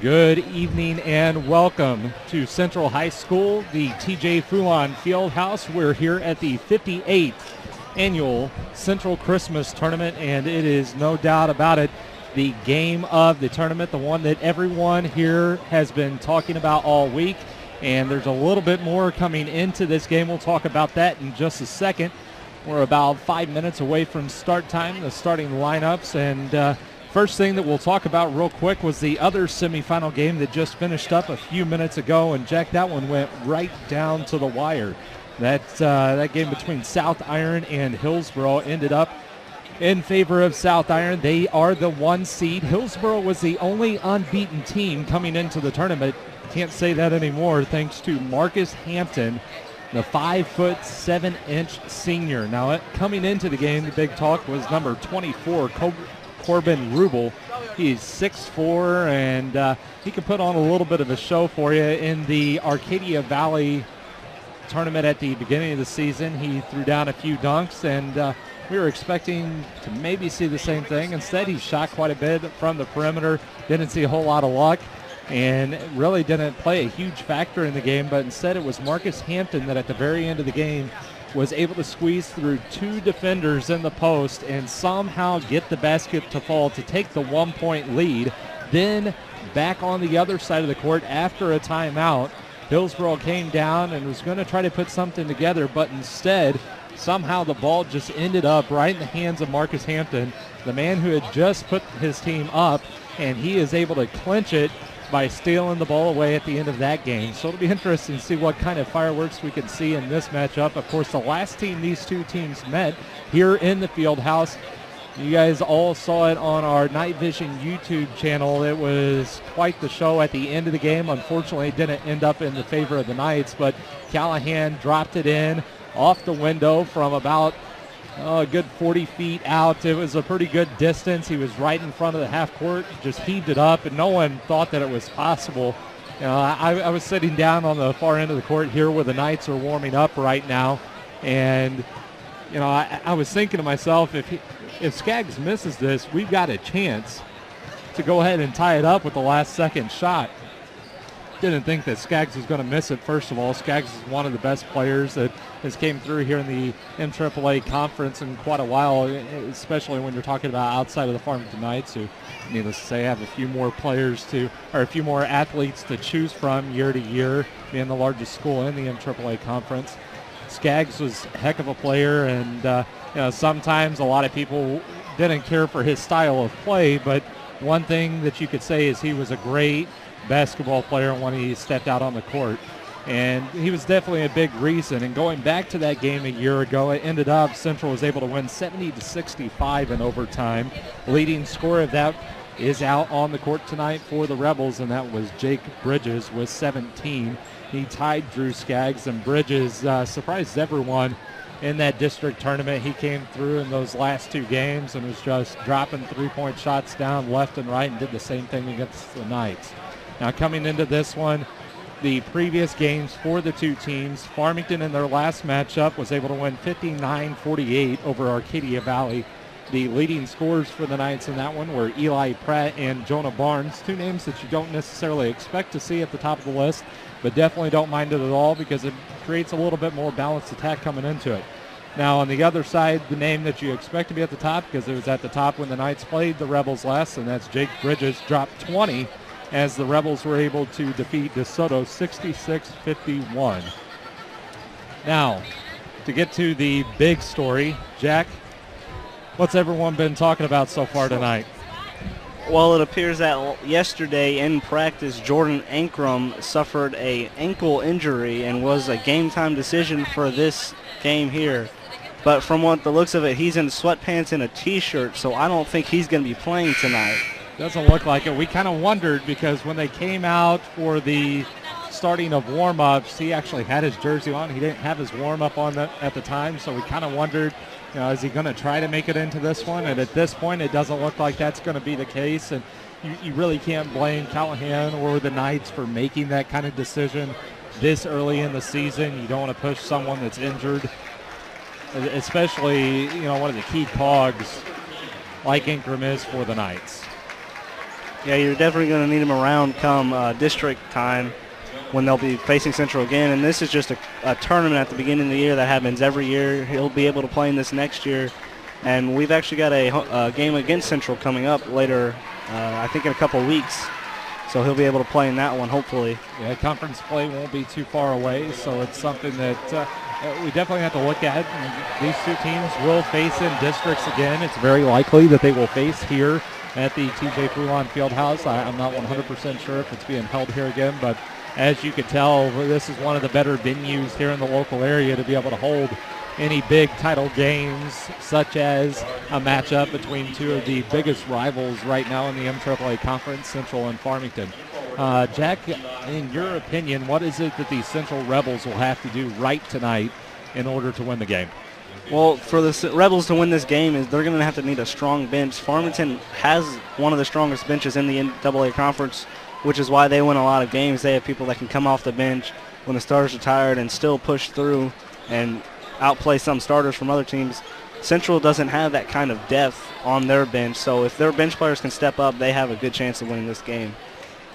Good evening and welcome to Central High School, the TJ Foulon Fieldhouse. We're here at the 58th annual Central Christmas Tournament, and it is no doubt about it the game of the tournament, the one that everyone here has been talking about all week. And there's a little bit more coming into this game. We'll talk about that in just a second. We're about 5 minutes away from start time, the starting lineups, and first thing that we'll talk about real quick was the other semifinal game that just finished up a few minutes ago, and Jack, that one went right down to the wire. That game between South Iron and Hillsboro ended up in favor of South Iron. They are the 1 seed. Hillsboro was the only unbeaten team coming into the tournament. Can't say that anymore thanks to Marcus Hampton, the 5'7" senior. Now, coming into the game, the big talk was number 24, Corbin Rubel. He's 6'4", and he can put on a little bit of a show for you. In the Arcadia Valley tournament at the beginning of the season, he threw down a few dunks, and we were expecting to maybe see the same thing. Instead, he shot quite a bit from the perimeter, didn't see a whole lot of luck, and really didn't play a huge factor in the game. But instead, it was Marcus Hampton that at the very end of the game was able to squeeze through 2 defenders in the post and somehow get the basket to fall to take the 1-point lead. Then back on the other side of the court after a timeout, Hillsboro came down and was going to try to put something together, but instead somehow the ball just ended up right in the hands of Marcus Hampton, the man who had just put his team up, and he is able to clinch it by stealing the ball away at the end of that game. So it'll be interesting to see what kind of fireworks we can see in this matchup. Of course, the last team these two teams met here in the field house, you guys all saw it on our Night Vision YouTube channel. It was quite the show at the end of the game. Unfortunately, it didn't end up in the favor of the Knights, but Callahan dropped it in off the window from about a good 40 feet out. It was a pretty good distance. He was right in front of the half court, just heaved it up, and no one thought that it was possible. You know, I was sitting down on the far end of the court here where the Knights are warming up right now, and you know, I was thinking to myself, if Skaggs misses this, we've got a chance to go ahead and tie it up with the last second shot. Didn't think that Skaggs was going to miss it. First of all, Skaggs is one of the best players that has came through here in the MAAA conference in quite a while, especially when you're talking about outside of the Farmington Knights, who, needless to say, have a few more a few more athletes to choose from year to year, being the largest school in the MAAA conference. Skaggs was a heck of a player, and you know, sometimes a lot of people didn't care for his style of play, but one thing that you could say is he was a great basketball player when he stepped out on the court, and he was definitely a big reason. And going back to that game a year ago, it ended up Central was able to win 70-65 in overtime. Leading scorer of that is out on the court tonight for the Rebels, and that was Jake Bridges with 17. He tied Drew Skaggs, and Bridges surprised everyone in that district tournament. He came through in those last 2 games and was just dropping 3-point shots down left and right, and did the same thing against the Knights. Now, coming into this one, the previous games for the two teams, Farmington in their last matchup was able to win 59-48 over Arcadia Valley. The leading scorers for the Knights in that one were Eli Pratt and Jonah Barnes, 2 names that you don't necessarily expect to see at the top of the list, but definitely don't mind it at all because it creates a little bit more balanced attack coming into it. Now, on the other side, the name that you expect to be at the top, because it was at the top when the Knights played the Rebels last, and that's Jake Bridges, dropped 20 as the Rebels were able to defeat DeSoto 66-51. Now, to get to the big story, Jack, what's everyone been talking about so far tonight? Well, it appears that yesterday in practice, Jordan Ankrum suffered an ankle injury and was a game-time decision for this game here. But from what the looks of it, he's in sweatpants and a T-shirt, so I don't think he's going to be playing tonight. Doesn't look like it. We kind of wondered because when they came out for the starting of warm-ups, he actually had his jersey on. He didn't have his warm-up on at the time, so we kind of wondered, you know, is he going to try to make it into this one? And at this point, it doesn't look like that's going to be the case. And you really can't blame Callahan or the Knights for making that kind of decision this early in the season. You don't want to push someone that's injured, especially, you know, one of the key cogs like Ingram is for the Knights. Yeah, you're definitely going to need him around come district time when they'll be facing Central again. And this is just a tournament at the beginning of the year that happens every year. He'll be able to play in this next year. And we've actually got a game against Central coming up later, I think in a couple weeks. So he'll be able to play in that one, hopefully. Yeah, conference play won't be too far away, so it's something that we definitely have to look at. And these two teams will face in districts again. It's very likely that they will face here at the TJ Foulon Fieldhouse. I'm not 100% sure if it's being held here again, but as you can tell, this is one of the better venues here in the local area to be able to hold any big title games, such as a matchup between two of the biggest rivals right now in the MAAA Conference, Central and Farmington. Jack, in your opinion, what is it that the Central Rebels will have to do right tonight in order to win the game? Well, for the Rebels to win this game, they're going to have to need a strong bench. Farmington has one of the strongest benches in the NAA Conference, which is why they win a lot of games. They have people that can come off the bench when the starters are tired and still push through and outplay some starters from other teams. Central doesn't have that kind of depth on their bench, so if their bench players can step up, they have a good chance of winning this game.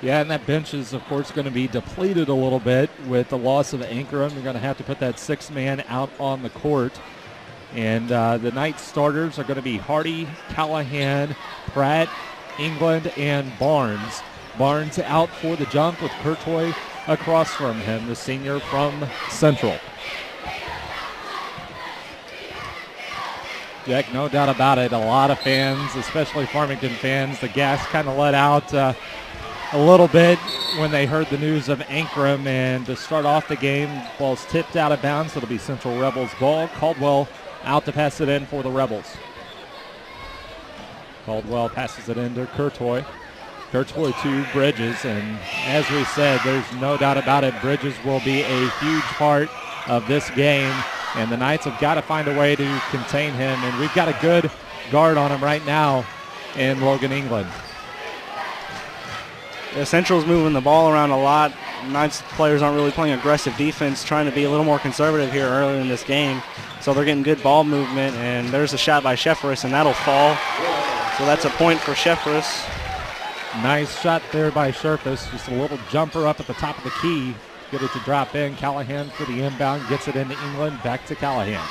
Yeah, and that bench is, of course, going to be depleted a little bit with the loss of Ankrum. You're going to have to put that six-man out on the court. And the night starters are going to be Hardy, Callahan, Pratt, England, and Barnes. Barnes out for the jump with Courtois across from him, the senior from Central. Jack, no doubt about it, a lot of fans, especially Farmington fans, the gas kind of let out a little bit when they heard the news of Ankrum. And to start off the game, ball's tipped out of bounds. It'll be Central Rebels ball. Caldwell out to pass it in for the Rebels. Caldwell passes it in to Courtois. Courtois to Bridges, and as we said, there's no doubt about it, Bridges will be a huge part of this game, and the Knights have got to find a way to contain him, and we've got a good guard on him right now in Logan England. Yeah, Central's moving the ball around a lot. Knights players aren't really playing aggressive defense, trying to be a little more conservative here early in this game, so they're getting good ball movement, and there's a shot by Shefferis, and that'll fall. So that's a point for Shefferis. Nice shot there by Shefferis, just a little jumper up at the top of the key. Get it to drop in. Callahan for the inbound, gets it into England, back to Callahan.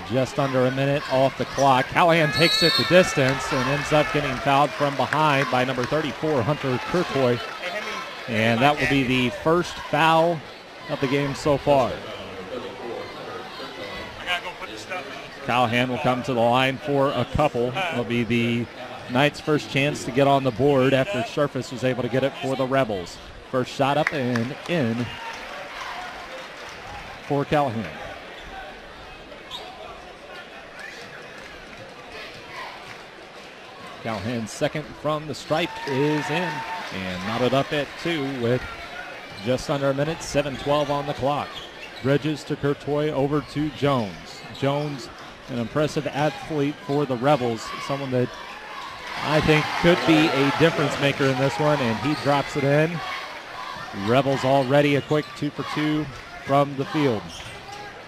Just under a minute off the clock. Callahan takes it the distance and ends up getting fouled from behind by number 34, Hunter Courtois. And that will be the first foul of the game so far. Callahan will come to the line for a couple. It'll be the Knights' first chance to get on the board after Shefferis was able to get it for the Rebels. First shot up and in for Callahan. Callahan's second from the stripe is in and knotted up at 2 with just under a minute, 7:12 on the clock. Bridges to Courtois over to Jones. Jones, an impressive athlete for the Rebels, someone that I think could be a difference maker in this one, and he drops it in. Rebels already a quick 2 for 2 from the field.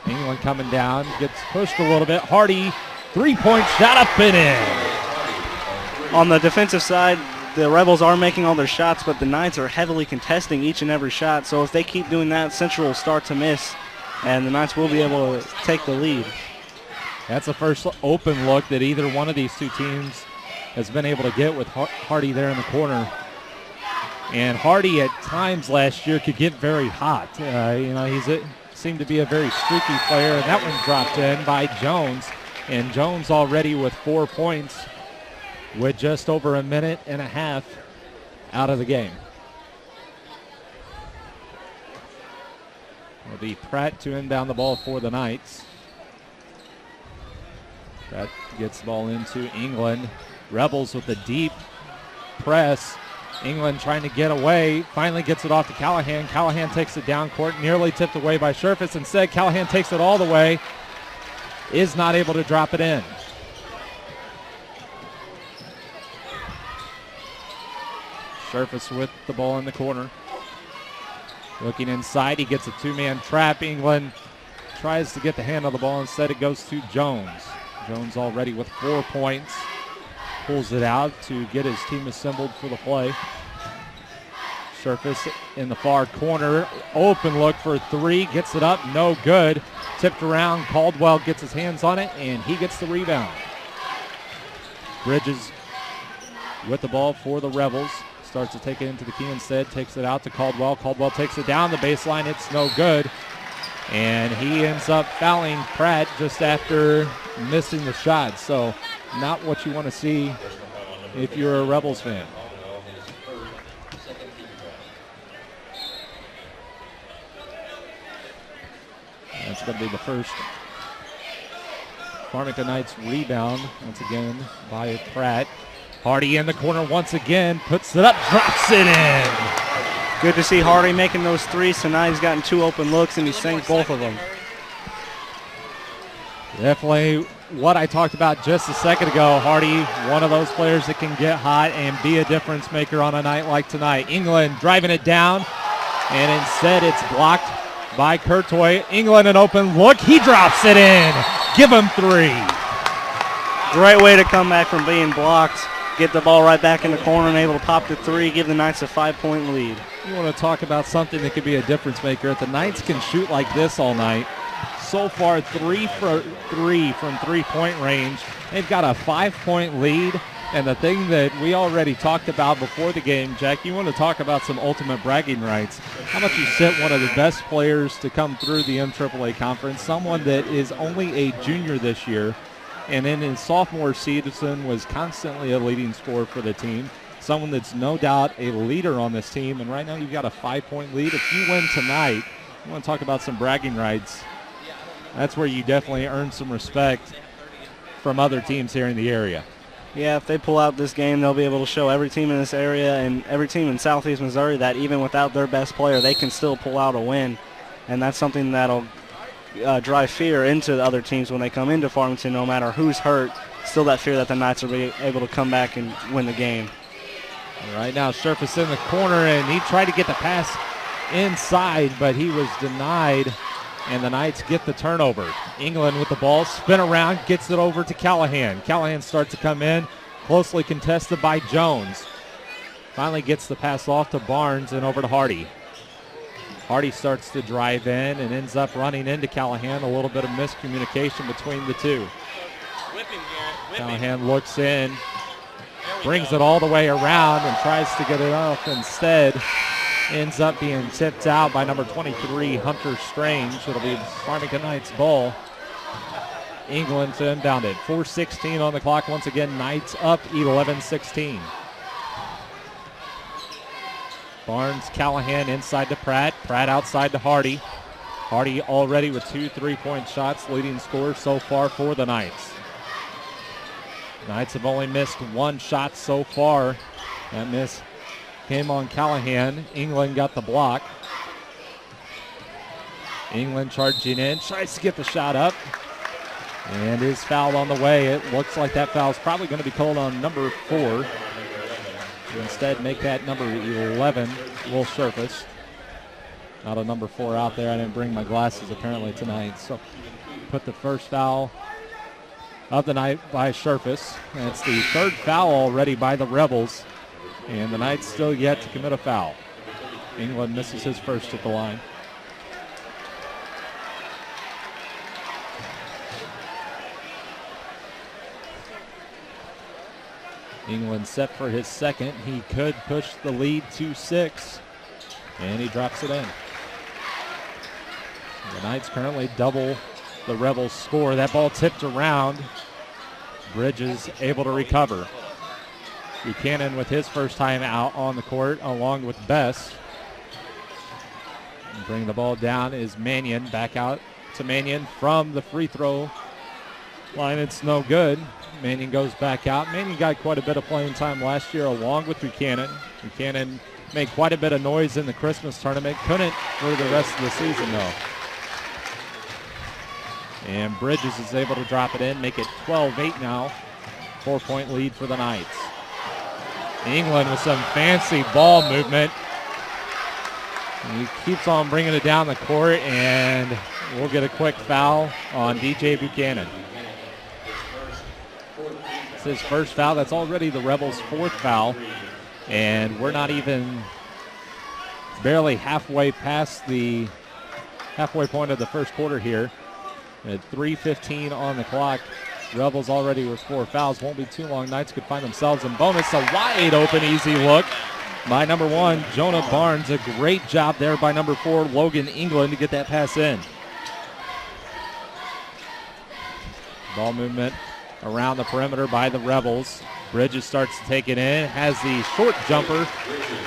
England coming down, gets pushed a little bit. Hardy, three-point shot up and in. On the defensive side, the Rebels are making all their shots, but the Knights are heavily contesting each and every shot. So if they keep doing that, Central will start to miss, and the Knights will be able to take the lead. That's the first open look that either one of these two teams has been able to get with Hardy there in the corner. And Hardy at times last year could get very hot. He's seemed to be a very streaky player, and that one dropped in by Jones. And Jones already with 4 points with just over a minute and a half out of the game. It'll be Pratt to inbound the ball for the Knights. Pratt gets the ball into England. Rebels with a deep press. England trying to get away. Finally gets it off to Callahan. Callahan takes it down court, nearly tipped away by Shefferis. Instead, Callahan takes it all the way. Is not able to drop it in. Shefferis with the ball in the corner. Looking inside, he gets a two-man trap. England tries to get the hand on the ball. Instead, it goes to Jones. Jones already with 4 points. pulls it out to get his team assembled for the play. Surface in the far corner. Open look for three. Gets it up. No good. Tipped around. Caldwell gets his hands on it, and he gets the rebound. Bridges with the ball for the Rebels. Starts to take it into the key instead. Takes it out to Caldwell. Caldwell takes it down the baseline. It's no good. And he ends up fouling Pratt just after missing the shot. So not what you want to see if you're a Rebels fan. That's going to be the first Farmington Knights rebound, once again, by Pratt. Hardy in the corner once again, puts it up, drops it in. Good to see Hardy making those threes. Tonight he's gotten 2 open looks, and he sank both of them. Definitely what I talked about just a second ago. Hardy, one of those players that can get hot and be a difference maker on a night like tonight. England driving it down, and instead it's blocked by Courtois. England an open look. He drops it in. Give him 3. Great way to come back from being blocked. Get the ball right back in the corner and able to pop the 3, give the Knights a 5-point lead. You want to talk about something that could be a difference maker. If the Knights can shoot like this all night, so far 3 for 3 from three-point range. They've got a 5-point lead. And the thing that we already talked about before the game, Jack, you want to talk about some ultimate bragging rights. How about you sit one of the best players to come through the MAAA conference, someone that is only a junior this year, and in his sophomore season was constantly a leading scorer for the team, someone that's no doubt a leader on this team, and right now you've got a 5-point lead. If you win tonight, you want to talk about some bragging rights. That's where you definitely earn some respect from other teams here in the area. Yeah, if they pull out this game, they'll be able to show every team in this area and every team in Southeast Missouri that even without their best player, they can still pull out a win. And that's something that'll drive fear into the other teams when they come into Farmington, no matter who's hurt. Still that fear that the Knights will be able to come back and win the game. Right now, Surface in the corner, and he tried to get the pass inside, but he was denied. And the Knights get the turnover. England with the ball, spin around, gets it over to Callahan. Callahan starts to come in, closely contested by Jones. Finally gets the pass off to Barnes and over to Hardy. Hardy starts to drive in and ends up running into Callahan. A little bit of miscommunication between the two. Callahan looks in, brings it all the way around and tries to get it off. Instead, ends up being tipped out by number 23, Hunter Strange. It'll be Farmington Knights ball. England to inbound it. 4:16 on the clock. Once again, Knights up 11-16. Barnes, Callahan inside to Pratt. Pratt outside to Hardy. Hardy already with 2 3-point shots, leading scorer so far for the Knights. Knights have only missed 1 shot so far. That miss came on Callahan. England got the block. England charging in, tries to get the shot up, and is fouled on the way. It looks like that foul is probably going to be called on number 4. To instead make that number 11, Will Surface. Not a number 4 out there. I didn't bring my glasses apparently tonight. So put the first foul of the night by Surface. That's the 3rd foul already by the Rebels. And the Knights still yet to commit a foul. England misses his first at the line. England set for his second. He could push the lead to 6. And he drops it in. The Knights currently double the Rebels score. That ball tipped around. Bridges able to recover. Buchanan with his first time out on the court along with Bess. And bring the ball down is Mannion. Back out to Mannion from the free throw line. It's no good. Mannion goes back out. Mannion got quite a bit of playing time last year along with Buchanan. Buchanan made quite a bit of noise in the Christmas tournament. Couldn't for the rest of the season though. And Bridges is able to drop it in, make it 12-8 now. 4-point lead for the Knights. England with some fancy ball movement. And he keeps on bringing it down the court, and we'll get a quick foul on DJ Buchanan. That's his first foul. That's already the Rebels' fourth foul. And we're not even barely halfway past the halfway point of the first quarter here. At 3:15 on the clock. Rebels already with 4 fouls. Won't be too long. Knights could find themselves in bonus. A wide open, easy look by number 1, Jonah Barnes. A great job there by number 4, Logan England, to get that pass in. Ball movement around the perimeter by the Rebels. Bridges starts to take it in. Has the short jumper.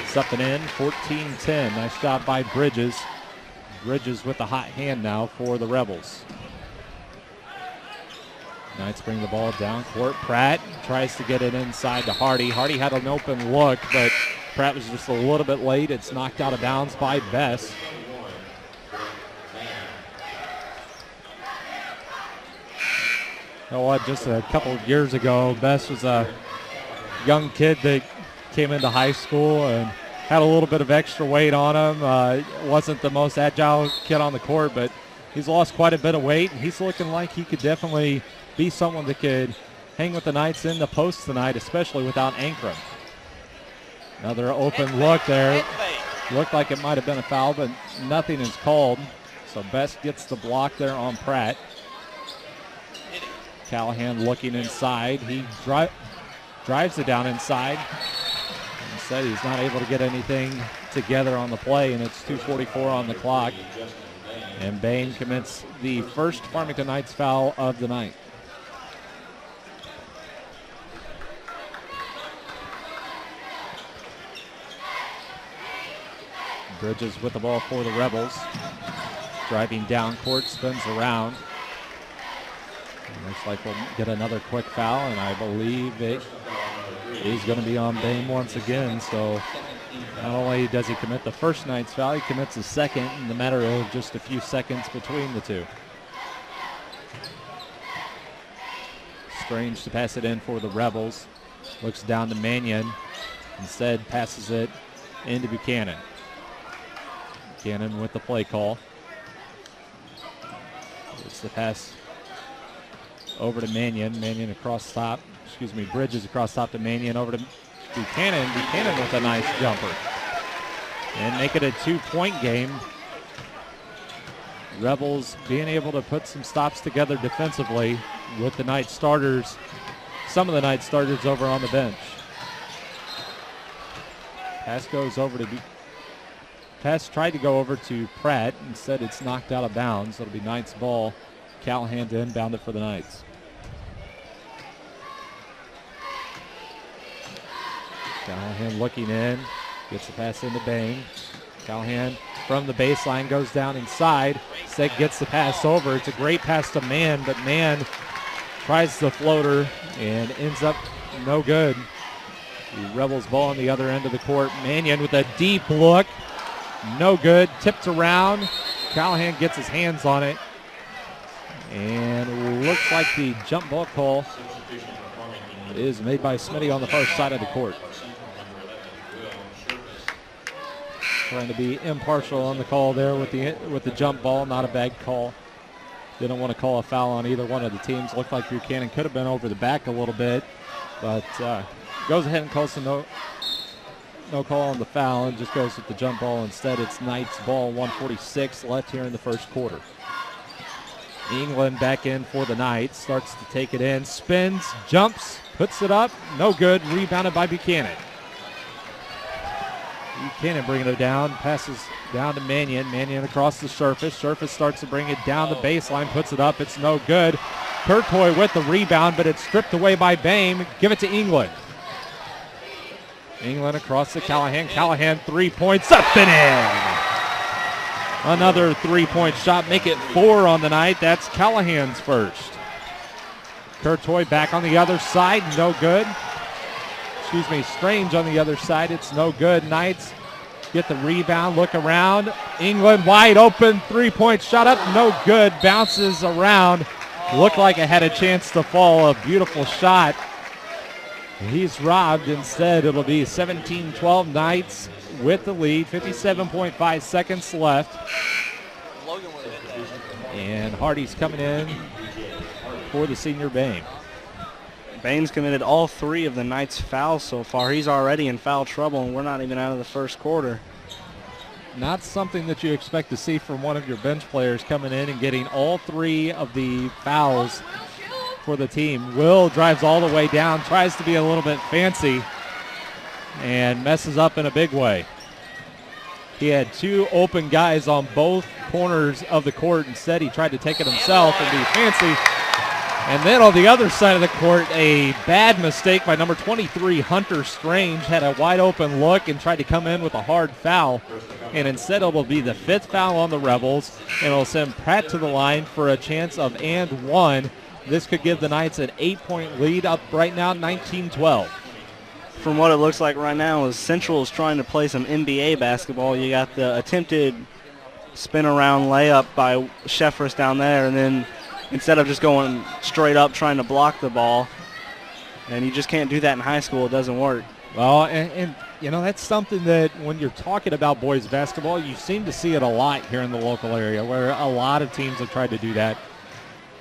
It's up and in. 14-10. Nice job by Bridges. Bridges with the hot hand now for the Rebels. Knights bring the ball down court. Pratt tries to get it inside to Hardy. Hardy had an open look, but Pratt was just a little bit late. It's knocked out of bounds by Bess. You know what, just a couple of years ago, Bess was a young kid that came into high school and had a little bit of extra weight on him. Wasn't the most agile kid on the court, but he's lost quite a bit of weight, and he's looking like he could definitely be someone that could hang with the Knights in the post tonight, especially without Ankrum. Another open look there. Looked like it might have been a foul, but nothing is called. So Best gets the block there on Pratt. Callahan looking inside. He drives it down inside. Instead, he's not able to get anything together on the play, and it's 2:44 on the clock. And Bain commits the first Farmington Knights foul of the night. Bridges with the ball for the Rebels. Driving down court, spins around. Looks like we'll get another quick foul, and I believe it is going to be on Bain once again. So not only does he commit the first Knights foul, he commits the second in the matter of just a few seconds between the two. Strange to pass it in for the Rebels. Looks down to Mannion. Instead passes it into Buchanan. Buchanan with the play call. It's the pass over to Mannion. Mannion across top. Bridges across top to Mannion over to Buchanan. Buchanan with a nice jumper. And make it a 2-point game. Rebels being able to put some stops together defensively with the Knights starters, some of the Knights starters over on the bench. Pass goes over to Pass tried to go over to Pratt. Instead, it's knocked out of bounds. It'll be Knights ball. Callahan to inbound it for the Knights. Callahan looking in. Gets the pass into Bain. Callahan from the baseline goes down inside. Instead gets the pass over. It's a great pass to Mann, but Mann tries the floater and ends up no good. The Rebels ball on the other end of the court. Mannion with a deep look. No good. Tipped around. Callahan gets his hands on it. And looks like the jump ball call is made by Smitty on the far side of the court. Trying to be impartial on the call there with the jump ball. Not a bad call. Didn't want to call a foul on either one of the teams. Looked like Buchanan could have been over the back a little bit, but goes ahead and calls the no call on the foul and just goes with the jump ball instead. It's Knights ball, 1:46 left here in the first quarter. England back in for the Knights, starts to take it in, spins, jumps, puts it up, no good, rebounded by Buchanan. Buchanan bringing it down, passes down to Mannion. Mannion across the surface. Surface starts to bring it down the baseline, puts it up, it's no good. Courtois with the rebound, but it's stripped away by Bain. Give it to England. England across to Callahan. Callahan 3 points, up and in. Another 3-point shot, make it 4 on the night. That's Callahan's first. Courtois back on the other side, no good. Strange on the other side, it's no good. Knights get the rebound, look around. England wide open, 3-point shot up, no good. Bounces around, looked like it had a chance to fall. A beautiful shot. He's robbed. Instead, it'll be 17-12 Knights with the lead. 57.5 seconds left. And Hardy's coming in for the senior Bain. Baines committed all 3 of the Knights' fouls so far. He's already in foul trouble, and we're not even out of the first quarter. Not something that you expect to see from one of your bench players coming in and getting all 3 of the fouls for the team. Will drives all the way down, tries to be a little bit fancy, and messes up in a big way. He had 2 open guys on both corners of the court. Instead, he tried to take it himself and be fancy. And then on the other side of the court, a bad mistake by number 23, Hunter Strange, had a wide open look and tried to come in with a hard foul. And instead it will be the 5th foul on the Rebels, and it'll send Pratt to the line for a chance of and 1. This could give the Knights an 8-point lead, up right now 19-12. From what it looks like right now is Central is trying to play some NBA basketball. You got the attempted spin around layup by Sheffers down there, and then instead of just going straight up trying to block the ball, and you just can't do that in high school. It doesn't work. Well, and you know, that's something that when you're talking about boys basketball, you seem to see it a lot here in the local area, where a lot of teams have tried to do that.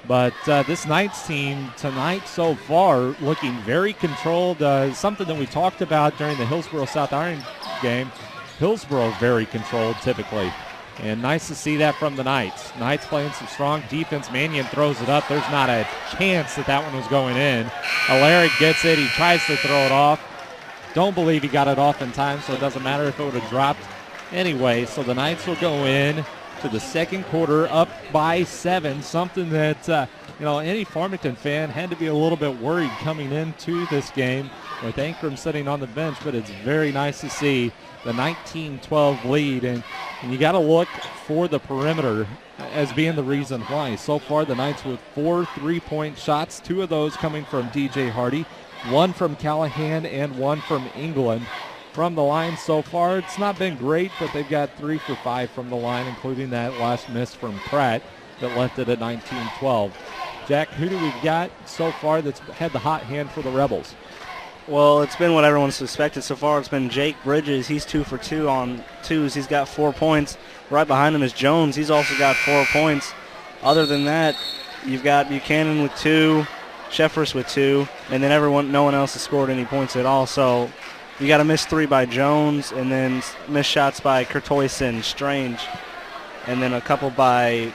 But this Knights team tonight so far looking very controlled. Something that we talked about during the Hillsborough-South Iron game. Hillsborough very controlled typically. And nice to see that from the Knights. Knights playing some strong defense. Mannion throws it up. There's not a chance that that one was going in. Alaric gets it. He tries to throw it off. Don't believe he got it off in time, so it doesn't matter if it would have dropped anyway. So the Knights will go in to the second quarter up by 7, something that any Farmington fan had to be a little bit worried coming into this game with Ankrum sitting on the bench, but it's very nice to see the 19-12 lead, and you got to look for the perimeter as being the reason why. So far the Knights with 4 3-point shots, 2 of those coming from DJ Hardy, 1 from Callahan and 1 from England. From the line so far, it's not been great, but they've got 3 for 5 from the line, including that last miss from Pratt that left it at 19-12. Jack, who do we got so far that's had the hot hand for the Rebels? Well, it's been what everyone suspected so far. It's been Jake Bridges. He's 2 for 2 on 2s. He's got 4 points. Right behind him is Jones. He's also got 4 points. Other than that, you've got Buchanan with 2, Sheffers with 2, and then no one else has scored any points at all. So you got a missed 3 by Jones, and then missed shots by Curtoyson, Strange, and then a couple by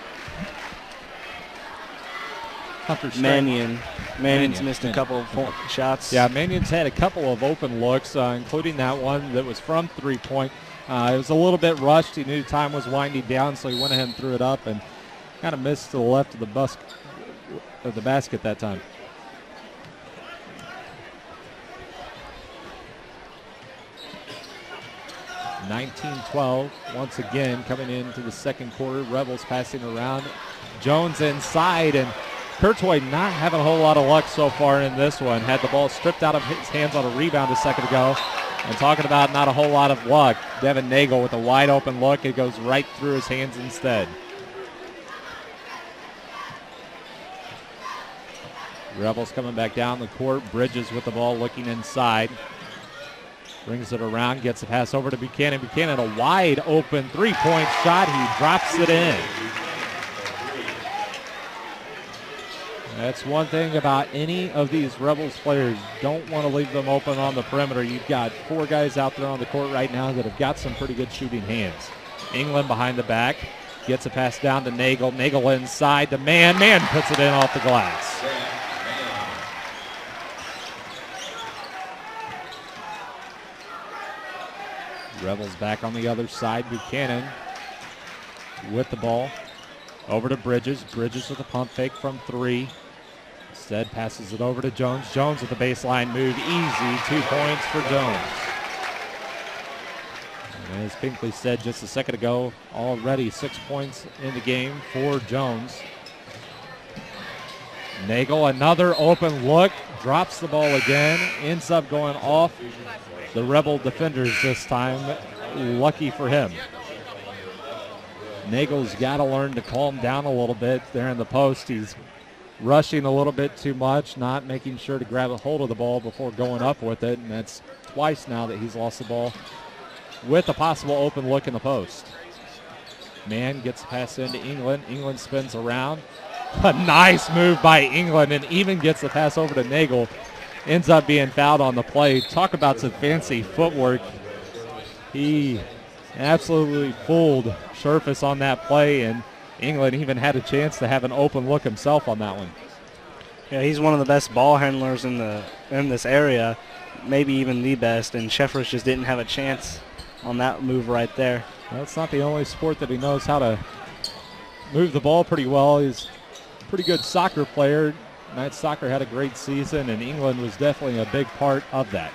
Mannion. Mannion's missed a couple of shots. Yeah, Mannion's had a couple of open looks, including that one that was from 3-point. It was a little bit rushed. He knew time was winding down, so he went ahead and threw it up and kind of missed to the left of the basket that time. (19-12) once again coming into the second quarter. Rebels passing around. Jones inside, and Courtois not having a whole lot of luck so far in this one. Had the ball stripped out of his hands on a rebound a second ago. And talking about not a whole lot of luck, Devin Nagel with a wide open look. It goes right through his hands instead. Rebels coming back down the court. Bridges with the ball looking inside. Brings it around, gets a pass over to Buchanan. Buchanan, a wide open 3-point shot. He drops it in. That's one thing about any of these Rebels players. Don't want to leave them open on the perimeter. You've got 4 guys out there on the court right now that have got some pretty good shooting hands. England behind the back. Gets a pass down to Nagel. Nagel inside to Mann. Mann puts it in off the glass. Rebels back on the other side. Buchanan with the ball. Over to Bridges. Bridges with a pump fake from 3. Instead passes it over to Jones. Jones with the baseline move. Easy 2 points for Jones. And as Pinkley said just a second ago, already 6 points in the game for Jones. Nagel, another open look. Drops the ball again. Ends up going off the Rebel defenders this time. Lucky for him. Nagel's got to learn to calm down a little bit there in the post. He's rushing a little bit too much, not making sure to grab a hold of the ball before going up with it, and that's twice now that he's lost the ball with a possible open look in the post. Mann gets a pass into England. England spins around. A nice move by England, and even gets the pass over to Nagel. ends up being fouled on the play. Talk about some fancy footwork. He absolutely fooled Surface on that play, and England even had a chance to have an open look himself on that one. Yeah, he's one of the best ball handlers in this area, maybe even the best, and Sheffers just didn't have a chance on that move right there. Well, it's not the only sport that he knows how to move the ball pretty well. He's a pretty good soccer player. Knights soccer had a great season, and England was definitely a big part of that.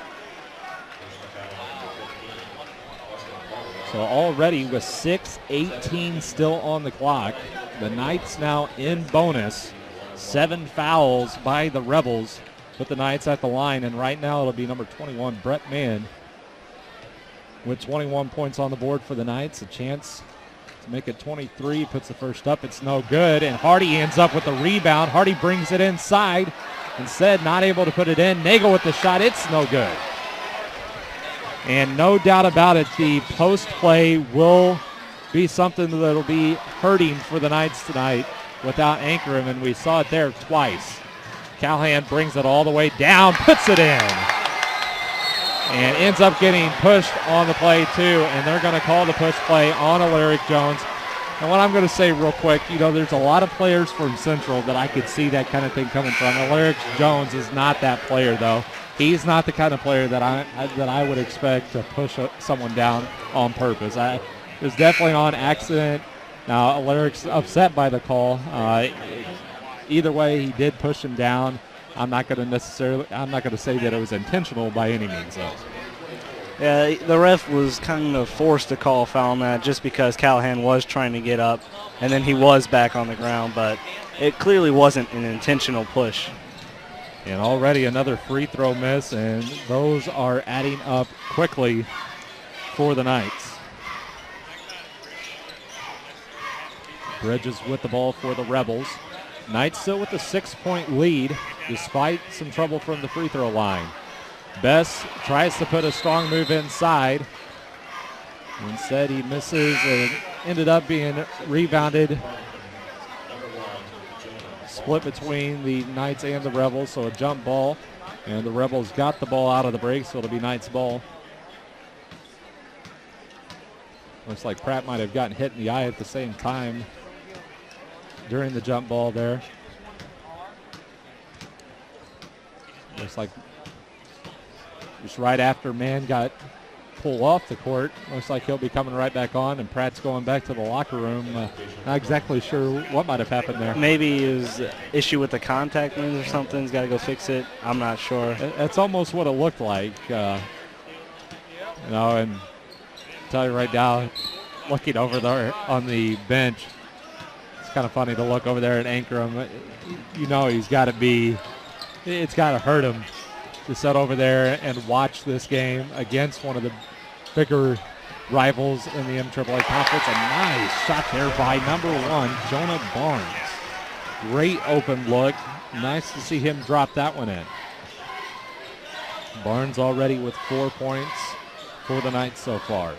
So already with 6:18 still on the clock, the Knights now in bonus. 7 fouls by the Rebels put the Knights at the line, and right now it'll be number 21, Brett Mann, with 21 points on the board for the Knights. A chance to make it 23, puts the first up. It's no good, and Hardy ends up with the rebound. Hardy brings it inside. Instead, not able to put it in. Nagel with the shot. It's no good. And no doubt about it, the post play will be something that will be hurting for the Knights tonight without Ankrum, and we saw it there twice. Callahan brings it all the way down, puts it in, and ends up getting pushed on the play too, and they're going to call the push play on Alaric Jones. And what I'm going to say real quick, there's a lot of players from Central that I could see that kind of thing coming from. Alaric Jones is not that player, though. He's not the kind of player that I would expect to push someone down on purpose. It was definitely on accident. Now, Alaric's upset by the call. Either way, he did push him down. I'm not going to say that it was intentional by any means, though. Yeah, the ref was kind of forced to call a foul on that just because Callahan was trying to get up, and then he was back on the ground, but it clearly wasn't an intentional push. And already another free throw miss, and those are adding up quickly for the Knights. Bridges with the ball for the Rebels. Knights still with a 6-point lead despite some trouble from the free throw line. Bess tries to put a strong move inside. Instead, he misses and ended up being rebounded. Split between the Knights and the Rebels, so a jump ball. And the Rebels got the ball out of the break, so it'll be Knights ball. Looks like Pratt might have gotten hit in the eye at the same time during the jump ball there. Looks like just right after Mann got pulled off the court, looks like he'll be coming right back on, and Pratt's going back to the locker room. Not exactly sure what might have happened there. Maybe it was an issue with the contact lens or something. He's got to go fix it. I'm not sure. That's almost what it looked like. And I'll tell you right now, looking over there on the bench, it's kind of funny to look over there at Ankrum. He's got to be, it's got to hurt him to sit over there and watch this game against one of the bigger rivals in the MAAA conference. A nice shot there by number 1, Jonah Barnes. Great open look. Nice to see him drop that one in. Barnes already with 4 points for the Knights so far.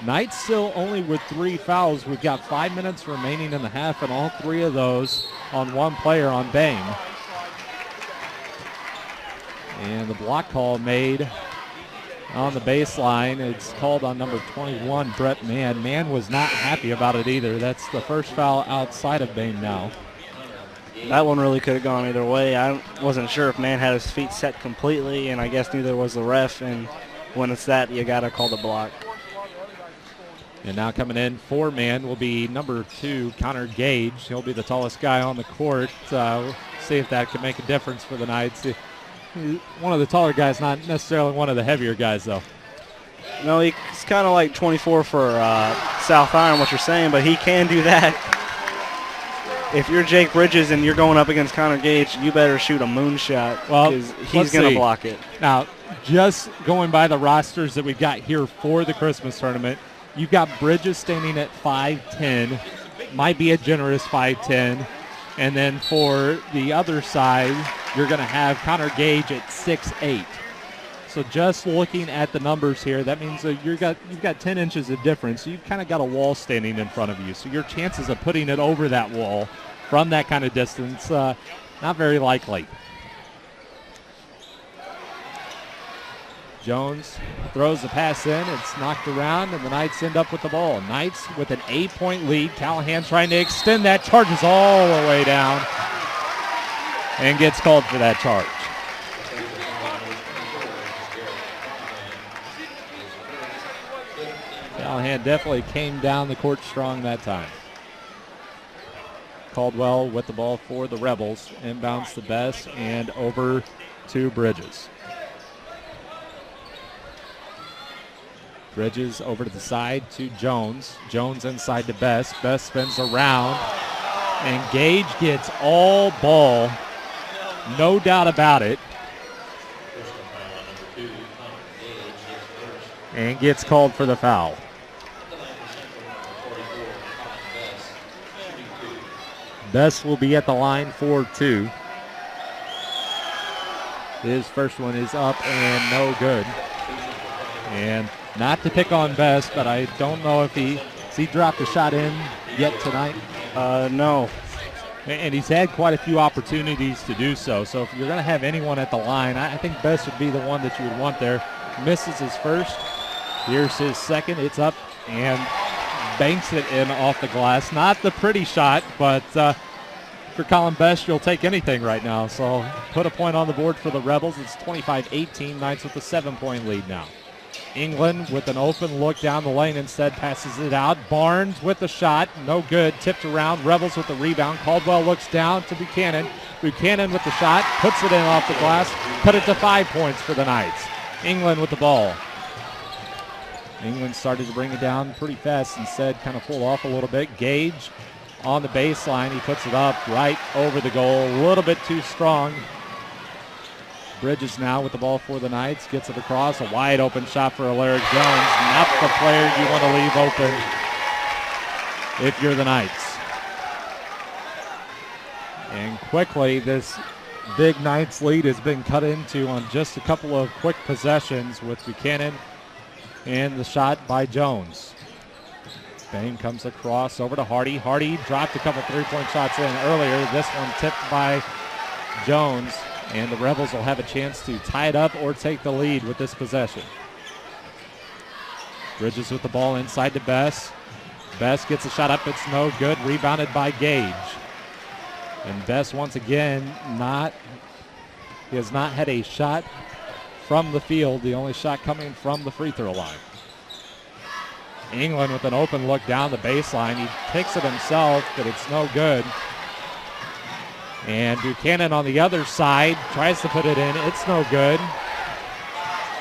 Knights still only with 3 fouls. We've got 5 minutes remaining in the half, and all 3 of those on one player on Bain. And the block call made on the baseline. It's called on number 21, Brett Mann. Mann was not happy about it either. That's the first foul outside of Bain now. That one really could have gone either way. I wasn't sure if Mann had his feet set completely, and I guess neither was the ref. And when it's that, you got to call the block. And now coming in for Mann will be number 2, Connor Gage. He'll be the tallest guy on the court. See if that can make a difference for the Knights. One of the taller guys, not necessarily one of the heavier guys, though. No, he's kind of like 24 for South Iron, what you're saying, but he can do that. If you're Jake Bridges and you're going up against Connor Gage, you better shoot a moonshot because he's going to block it. Now, just going by the rosters that we've got here for the Christmas tournament, you've got Bridges standing at 5'10", might be a generous 5'10", and then for the other side, you're going to have Connor Gage at 6'8". So just looking at the numbers here, that means that you've got 10 inches of difference. So you've kind of got a wall standing in front of you. So your chances of putting it over that wall from that kind of distance, not very likely. Jones throws the pass in. It's knocked around, and the Knights end up with the ball. Knights with an 8-point lead. Callahan trying to extend that, charges all the way down, and gets called for that charge. Callahan definitely came down the court strong that time. Caldwell with the ball for the Rebels. Inbounds to Best and over to Bridges. Bridges over to the side to Jones. Jones inside to Best. Best spins around. And Gage gets all ball. No doubt about it. And gets called for the foul. Best will be at the line for 2. His first one is up and no good. And not to pick on Best, but I don't know if he dropped a shot in yet tonight. No. And he's had quite a few opportunities to do so. So if you're going to have anyone at the line, I think Best would be the one that you would want there. Misses his first. Here's his second. It's up and banks it in off the glass. Not the pretty shot, but for Colin Best, you'll take anything right now. So put a point on the board for the Rebels. It's 25-18. Knights with a 7-point lead now. England with an open look down the lane, instead passes it out. Barnes with the shot, no good, tipped around. Rebels with the rebound. Caldwell looks down to Buchanan. Buchanan with the shot, puts it in off the glass, put it to 5 points for the Knights. England with the ball. England started to bring it down pretty fast, instead kind of pulled off a little bit. Gage on the baseline, he puts it up right over the goal, a little bit too strong. Bridges now with the ball for the Knights, gets it across, a wide open shot for Alaric Jones. Not the player you want to leave open if you're the Knights. And quickly, this big Knights lead has been cut into on just a couple of quick possessions with Buchanan and the shot by Jones. Bain comes across over to Hardy. Hardy dropped a couple three-point shots in earlier. This one tipped by Jones. And the Rebels will have a chance to tie it up or take the lead with this possession. Bridges with the ball inside to Best. Best gets a shot up. It's no good. Rebounded by Gage. And Best once again he has not had a shot from the field. The only shot coming from the free throw line. England with an open look down the baseline. He takes it himself, but it's no good. And Buchanan on the other side tries to put it in. It's no good.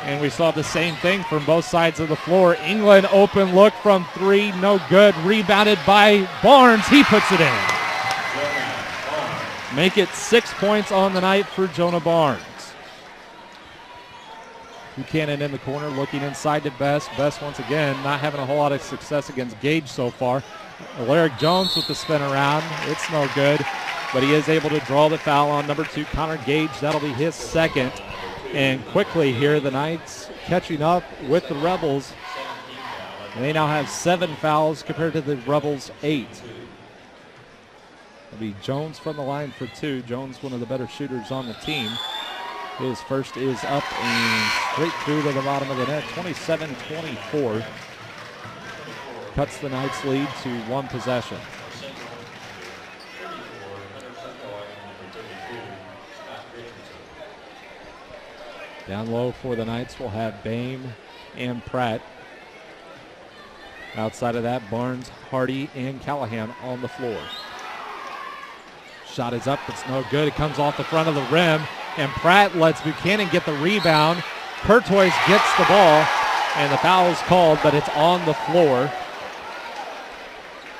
And we saw the same thing from both sides of the floor. England open look from 3, no good. Rebounded by Barnes. He puts it in. Make it 6 points on the night for Jonah Barnes. Buchanan in the corner looking inside to Best. Best once again not having a whole lot of success against Gage so far. Alaric Jones with the spin around. It's no good. But he is able to draw the foul on number 2, Connor Gage. That'll be his second. And quickly here, the Knights catching up with the Rebels. And they now have 7 fouls compared to the Rebels' 8. It'll be Jones from the line for 2. Jones, one of the better shooters on the team. His first is up and straight through to the bottom of the net. 27-24. Cuts the Knights' lead to 1 possession. Down low for the Knights, we'll have Bame and Pratt. Outside of that, Barnes, Hardy, and Callahan on the floor. Shot is up, it's no good. It comes off the front of the rim, and Pratt lets Buchanan get the rebound. Courtois gets the ball, and the foul is called, but it's on the floor.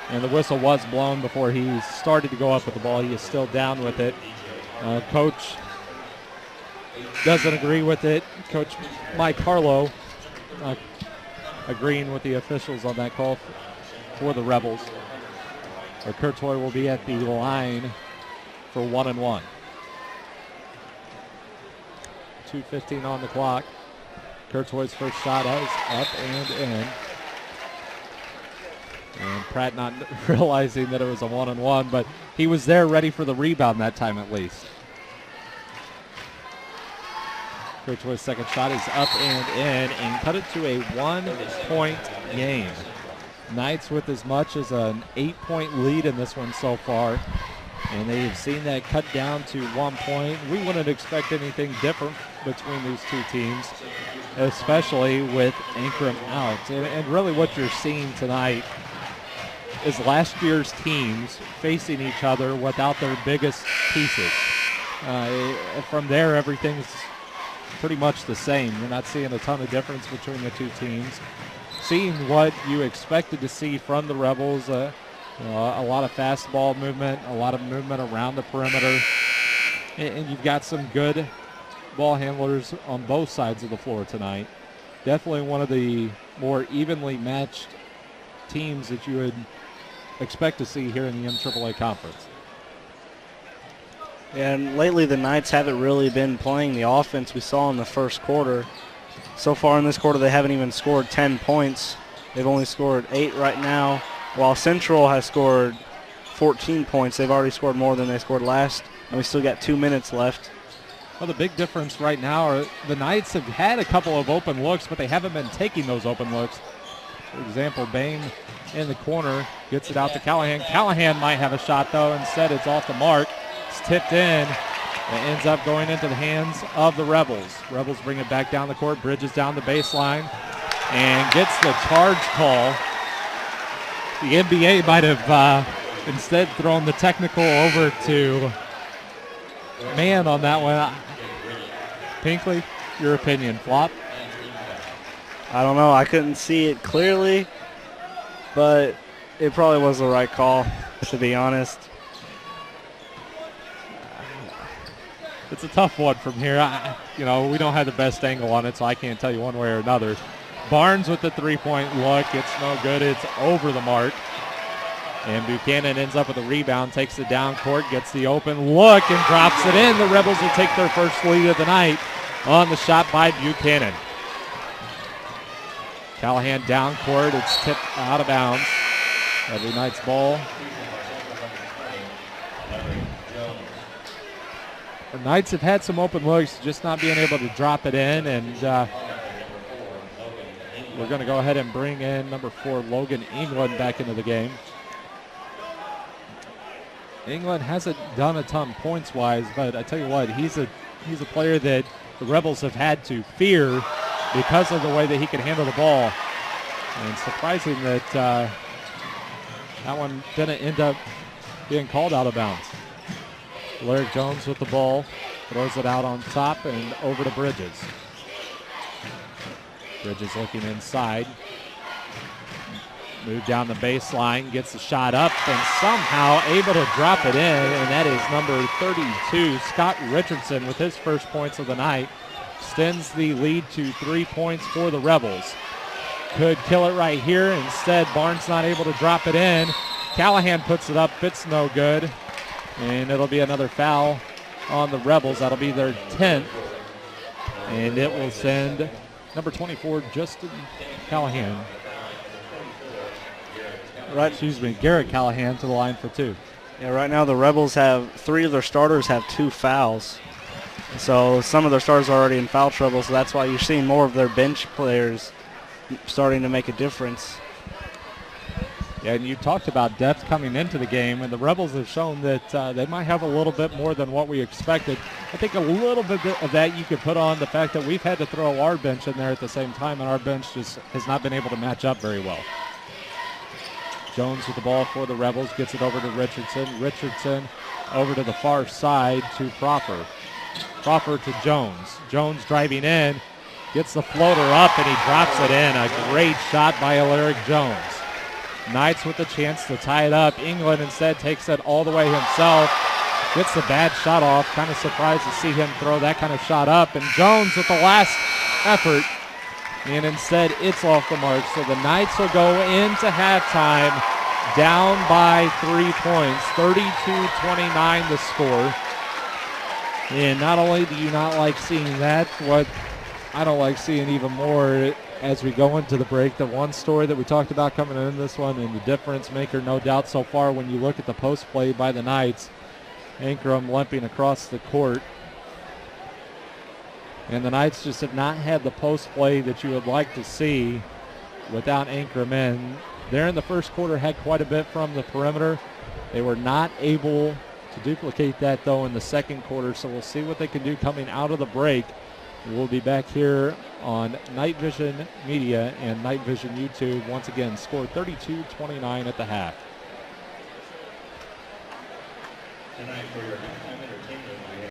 And the whistle was blown before he started to go up with the ball. He is still down with it. Coach doesn't agree with it. Coach Mike Harlow agreeing with the officials on that call for the Rebels. Courtois will be at the line for 1-1. 2:15 on the clock. Courtois' first shot is up and in. And Pratt not realizing that it was a 1-1, but he was there ready for the rebound that time at least. Critchwell's second shot is up and in, and cut it to a 1-point game. Knights with as much as an 8-point lead in this one so far, and they have seen that cut down to 1 point. We wouldn't expect anything different between these two teams, especially with Ankrum out. And really what you're seeing tonight is last year's teams facing each other without their biggest pieces. From there, everything's pretty much the same. You're not seeing a ton of difference between the two teams. Seeing what you expected to see from the Rebels, a lot of fastball movement, a lot of movement around the perimeter, and you've got some good ball handlers on both sides of the floor tonight. Definitely one of the more evenly matched teams that you would expect to see here in the MAAA conference. And lately the Knights haven't really been playing the offense we saw in the first quarter. So far in this quarter they haven't even scored 10 points. They've only scored 8 right now, while Central has scored 14 points. They've already scored more than they scored last, and we still got 2 minutes left. Well, the big difference right now are the Knights have had a couple of open looks, but they haven't been taking those open looks. For example, Bain in the corner gets it out to Callahan. Callahan might have a shot, though. Instead, it's off the mark. It's tipped in. It ends up going into the hands of the Rebels. Rebels bring it back down the court. Bridges down the baseline and gets the charge call. The NBA might have instead thrown the technical over to man on that one. Pinkley, your opinion, Flop? I don't know. I couldn't see it clearly, but it probably was the right call, to be honest. It's a tough one from here. We don't have the best angle on it, so I can't tell you one way or another. Barnes with the three-point look. It's no good. It's over the mark. And Buchanan ends up with a rebound, takes it down court, gets the open look, and drops it in. The Rebels will take their first lead of the night on the shot by Buchanan. Callahan down court. It's tipped out of bounds. Every Knight's ball. The Knights have had some open looks, just not being able to drop it in, and we're going to go ahead and bring in number 4, Logan England, back into the game. England hasn't done a ton points-wise, but I tell you what, he's a player that the Rebels have had to fear because of the way that he can handle the ball. And surprising that that one didn't end up being called out of bounds. Larry Jones with the ball, throws it out on top and over to Bridges. Bridges looking inside. Move down the baseline, gets the shot up, and somehow able to drop it in, and that is number 32, Scott Richardson, with his first points of the night. Extends the lead to 3 points for the Rebels. Could kill it right here. Instead, Barnes not able to drop it in. Callahan puts it up, it's no good. And it'll be another foul on the Rebels. That'll be their 10th. And it will send number 24, Justin Callahan. Garrett Callahan to the line for 2. Yeah, right now the Rebels have 3 of their starters have 2 fouls. So some of their starters are already in foul trouble, so that's why you're seeing more of their bench players starting to make a difference. Yeah, and you talked about depth coming into the game, and the Rebels have shown that they might have a little bit more than what we expected. I think a little bit of that you could put on the fact that we've had to throw our bench in there at the same time, and our bench just has not been able to match up very well. Jones with the ball for the Rebels, gets it over to Richardson. Richardson over to the far side to Crawford. Crawford to Jones. Jones driving in, gets the floater up, and he drops it in. A great shot by Alaric Jones. Knights with the chance to tie it up. England instead takes it all the way himself. Gets the bad shot off. Kind of surprised to see him throw that kind of shot up. And Jones with the last effort. And instead, it's off the mark. So the Knights will go into halftime down by 3 points. 32-29 the score. And not only do you not like seeing that, what I don't like seeing even more as we go into the break, the one story that we talked about coming in this one, and the difference maker, no doubt, so far when you look at the post play by the Knights. Ankrum limping across the court. And the Knights just have not had the post play that you would like to see without Ankrum in. There in the first quarter had quite a bit from the perimeter. They were not able to duplicate that, though, in the second quarter, so we'll see what they can do coming out of the break. We'll be back here on Night Vision Media and Night Vision YouTube. Once again, scored 32-29 at the half. Tonight for your halftime entertainment,